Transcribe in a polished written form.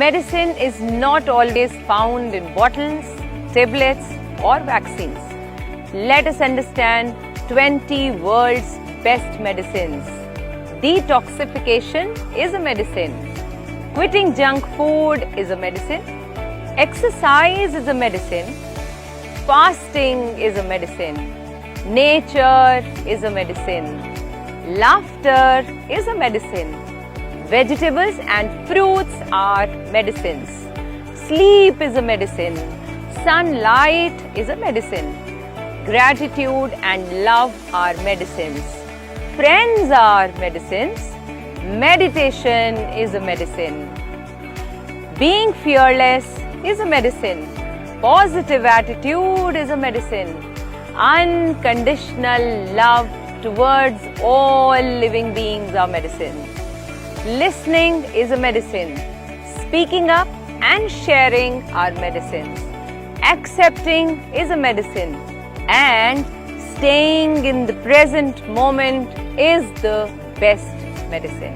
Medicine is not always found in bottles, tablets, or vaccines. Let us understand 20 world's best medicines. Detoxification is a medicine. Quitting junk food is a medicine. Exercise is a medicine. Fasting is a medicine. Nature is a medicine. Laughter is a medicine. Vegetables and fruits are medicines. Sleep is a medicine. Sunlight is a medicine. Gratitude and love are medicines. Friends are medicines. Meditation is a medicine. Being fearless is a medicine. Positive attitude is a medicine. Unconditional love towards all living beings are medicine. Listening is a medicine. Speaking up and sharing are medicines. Accepting is a medicine. And staying in the present moment is the best medicine.